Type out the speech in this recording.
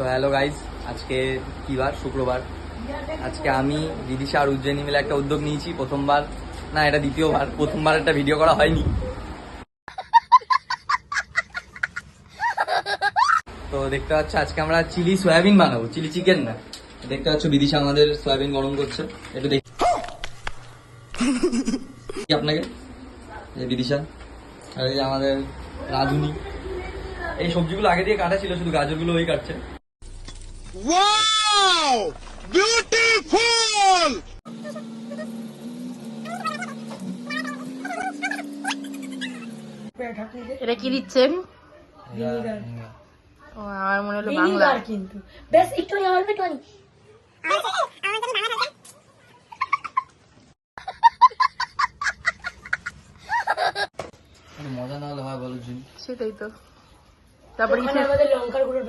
তো hello guys, আজকে কি বার? শুক্রবার। আজকে আমি বিদিশা আর উজ্জয়িনী মিলে একটা উদ্যোগ নিয়েছি। প্রথমবার না, এটা দ্বিতীয়বার। প্রথমবার একটা ভিডিও করা হয়নি। তো দেখতে পাচ্ছ আজকে আমরা চিলি সয়াবিন বানাবো, চিলি চিকেন না। দেখতে পাচ্ছ বিদিশা আমাদের সয়াবিন গরম করছে, একটু দেখি আপনাকে। এই বিদিশা আর এই যে আমাদের রাধুনি। এই সবজিগুলো আগে দিয়ে কাটা ছিল, শুধু গাজরগুলো ওই কাটছে। Wow! Beautiful! এটা কি দিচ্ছেন? ও, আমার মনে হলো বাংলা। কিন্তু বেশ একটু অল্প একটু মজা না হলে হয় বলো? সেটাই তো। তারপরে আমাদের লঙ্কার গুঁড়ো